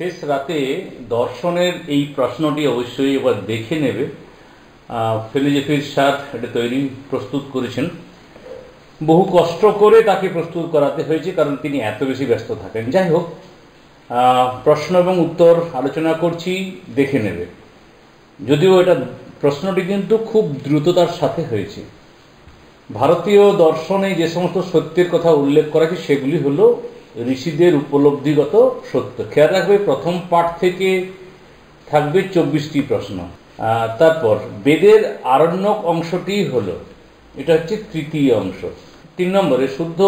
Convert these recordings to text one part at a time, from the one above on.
শেষ রাতে দর্শনের এই প্রশ্নটি অবশ্যই এবার দেখে নেবে। ফিলোজফির স্যার এটা প্রস্তুত করেছেন, বহু কষ্ট করে তাকে প্রস্তুত করাতে হয়েছে, কারণ তিনি এত বেশি ব্যস্ত থাকেন। যাই হোক, প্রশ্ন এবং উত্তর আলোচনা করছি, দেখে নেবে। যদিও এটা প্রশ্নটি কিন্তু খুব দ্রুততার সাথে হয়েছে। ভারতীয় দর্শনে যে সমস্ত সত্যের কথা উল্লেখ করা আছে সেগুলি হলো ঋষিদের উপলব্ধিগত সত্য। খেয়াল রাখবে, প্রথম পাঠ থেকে থাকবে 24টি প্রশ্ন। তারপর বেদের আরণ্যক অংশটি হলো, এটা হচ্ছে তৃতীয় অংশ। 3 নম্বরে শুদ্ধ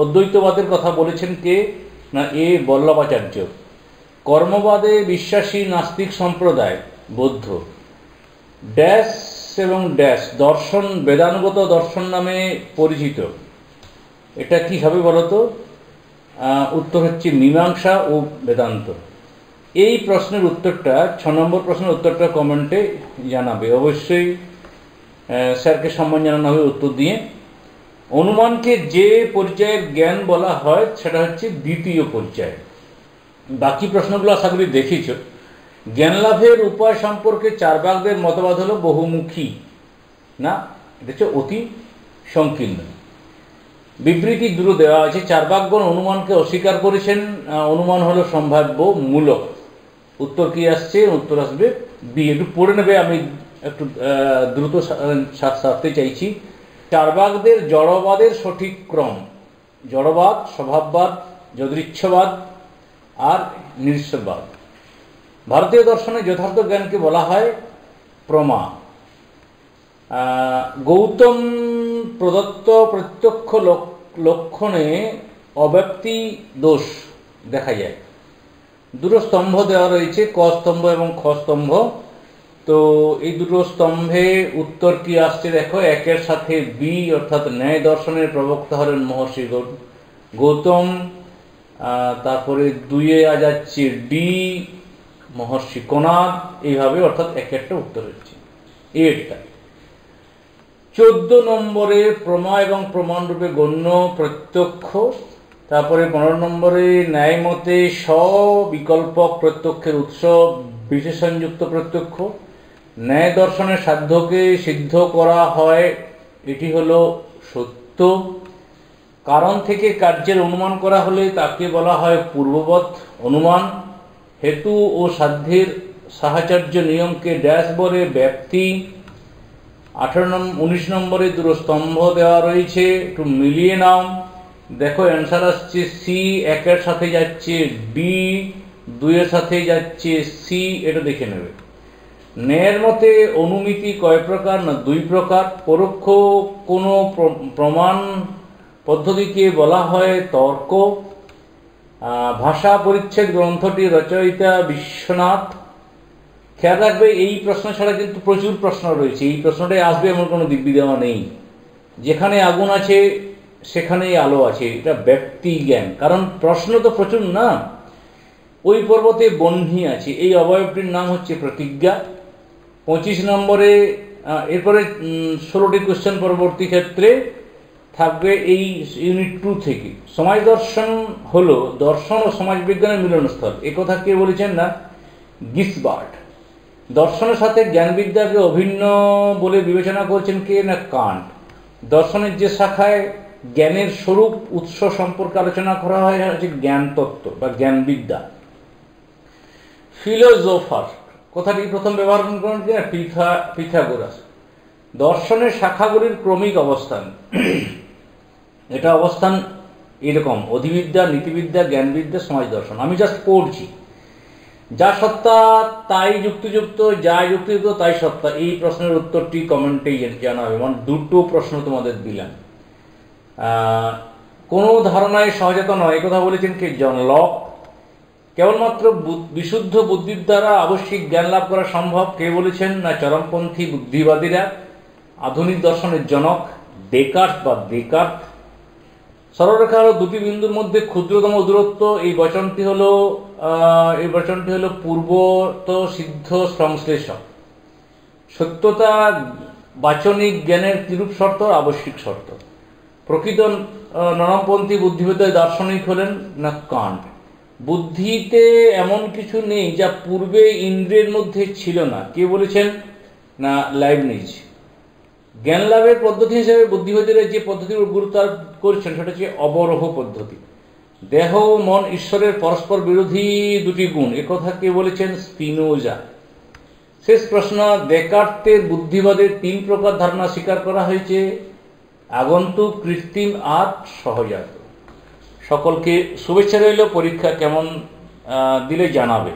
অদ্বৈতবাদের কথা বলেছেন কে না বল্লভাচার্য। কর্মবাদে বিশ্বাসী নাস্তিক সম্প্রদায় বৌদ্ধ। ড্যাশ এবং ড্যাশ দর্শন বেদানুগত দর্শন নামে পরিচিত। এটা কি হবে বলতো? উত্তর হচ্ছে মীমাংসা ও বেদান্ত। এই প্রশ্নের উত্তরটা 6 নম্বর প্রশ্নের উত্তরটা কমেন্টে জানাবে। অবশ্যই স্যারকে সম্মান জানানো হবে উত্তর দিয়ে। অনুমানকে যে পর্যায়ের জ্ঞান বলা হয় সেটা হচ্ছে দ্বিতীয় পর্যায়। বাকি প্রশ্নগুলো আশা করি দেখেছ। জ্ঞান লাভের উপায় সম্পর্কে চার্বাকদের মতবাদ হলো বহুমুখী, না এটা হচ্ছে অতি সংকীর্ণ। বিবৃতি দুটো দেওয়া আছে। চার্বাকগণ অনুমানকে অস্বীকার করেছেন। অনুমান হলো সম্ভাব্য মূলক। উত্তর কি আসছে? উত্তর আসবে বি। একটু পড়ে নেবে, আমি একটু দ্রুত সারতে চাইছি। চার্বাকদের জড়বাদের সঠিক ক্রম: জড়বাদ, স্বভাববাদ, যদৃচ্ছবাদ আর নিরীশ্বরবাদ। ভারতীয় দর্শনে যথার্থ জ্ঞানকে বলা হয় প্রমা। গৌতম প্রদত্ত প্রত্যক্ষ লক্ষণে অব্যক্তি দোষ দেখা যায়। দুটো স্তম্ভ দেওয়া রয়েছে, ক স্তম্ভ এবং খ স্তম্ভ। তো এই দুটো স্তম্ভে উত্তর কি আসছে দেখো। 1-এর সাথে বি, অর্থাৎ ন্যায় দর্শনের প্রবক্তা হলেন মহর্ষি গৌতম। তারপরে 2-এ যাচ্ছে ডি, মহর্ষি কোনাদ। এইভাবে অর্থাৎ 1-এরটা উত্তর হচ্ছে এরটা। 14 নম্বরে প্রমা এবং প্রমাণ রূপে গণ্য প্রত্যক্ষ। তারপরে 15 নম্বরে ন্যায় মতে স্ববিকল্পক প্রত্যক্ষের উৎস বিশেষণযুক্ত প্রত্যক্ষ। ন্যায় দর্শনের সাধ্যকে সিদ্ধ করা হয়, এটি হলো সত্য। কারণ থেকে কার্যের অনুমান করা হলে তাকে বলা হয় পূর্ববৎ অনুমান। হেতু ও সাধ্যের সাহচর্য নিয়মকে ড্যাশ বলে ব্যাপ্তি। 19 নম্বরে দুটো স্তম্ভ দেওয়া রয়েছে, একটু মিলিয়ে নাও। দেখো অ্যান্সার আসছে সি। 1-এর সাথে যাচ্ছে ডি, 2-এর সাথে যাচ্ছে সি। এটা দেখে নেবে। ন্যায়ের মতে অনুমিতি কয় প্রকার না 2 প্রকার। পরোক্ষ কোনো প্রমাণ পদ্ধতিকে বলা হয় তর্ক। ভাষা পরিচ্ছেদ গ্রন্থটির রচয়িতা বিশ্বনাথ। খেয়াল রাখবে, এই প্রশ্ন ছাড়া কিন্তু প্রচুর প্রশ্ন রয়েছে। এই প্রশ্নটাই আসবে এমন কোনো দিব্যি দেওয়া নেই। যেখানে আগুন আছে সেখানেই আলো আছে, এটা ব্যক্তি জ্ঞান। কারণ প্রশ্ন তো প্রচুর না। ওই পর্বতে বহ্নি আছে, এই অবয়বটির নাম হচ্ছে প্রতিজ্ঞা। 25 নম্বরে এরপরে 16টি কোশ্চেন পরবর্তী ক্ষেত্রে থাকবে এই ইউনিট 2 থেকে। সমাজ দর্শন হলো দর্শন ও সমাজ বিজ্ঞানের মিলনস্থল। একথা কে বলেছেন না গিসবার্ট। দর্শনের সাথে জ্ঞানবিদ্যাকে অভিন্ন বলে বিবেচনা করছেন কে না কান্ট। দর্শনের যে শাখায় জ্ঞানের স্বরূপ উৎস সম্পর্কে আলোচনা করা হয় হচ্ছে জ্ঞান তত্ত্ব বা জ্ঞানবিদ্যা। ফিলোজোফার কথাটি প্রথম ব্যবহার করেন কিনা পিথাগোরাস। দর্শনের শাখাগুলির ক্রমিক অবস্থান, এটা অবস্থান এরকম: অধিবিদ্যা, নীতিবিদ্যা, জ্ঞানবিদ্যা, সমাজ দর্শন। আমি জাস্ট পড়ছি। যা সত্তা তাই যুক্তিযুক্ত, যা যুক্তিযুক্ত তাই সত্তা। এই প্রশ্নের উত্তরটি কমেন্টেই জানাবে। মানে 2টো প্রশ্ন তোমাদের দিলাম। কোনো ধারণায় সহজাত নয়, একথা বলেছেন কে? John Locke. কেবলমাত্র বিশুদ্ধ বুদ্ধির দ্বারা আবশ্যিক জ্ঞান লাভ করা সম্ভব, কে বলেছেন না চরমপন্থী বুদ্ধিবাদীরা। আধুনিক দর্শনের জনক ডেকার্ট বা ডেকার্ট। সরলরেখা হলো 2টি বিন্দুর মধ্যে ক্ষুদ্রতম দূরত্ব। এই বচনটি হলো পূর্বত সিদ্ধ সংশ্লেষক। সত্যতা বাচনিক জ্ঞানের কিরূপ শর্ত? আবশ্যিক শর্ত। প্রকৃত নরমপন্থী বুদ্ধিবিদ্যায় দার্শনিক হলেন না কান্ট। বুদ্ধিতে এমন কিছু নেই যা পূর্বে ইন্দ্রিয়ের মধ্যে ছিল না। কে বলেছেন? না লাইবনিজ। জ্ঞান লাভের পদ্ধতি হিসেবে বুদ্ধিবাদীরা যে পদ্ধতির গুরুত্ব আরোপ করছেন সেটা হচ্ছে অবরোহ পদ্ধতি। দেহ ও মন ঈশ্বরের পরস্পর বিরোধী দুটি গুণ, একথা কে বলেছেন? স্পিনোজা। শেষ প্রশ্ন, দেকার্তের বুদ্ধিবাদের 3 প্রকার ধারণা স্বীকার করা হয়েছে: আগন্তুক, কৃত্রিম আর সহজাত। সকলকে শুভেচ্ছা রইল। পরীক্ষা কেমন দিলে জানাবে।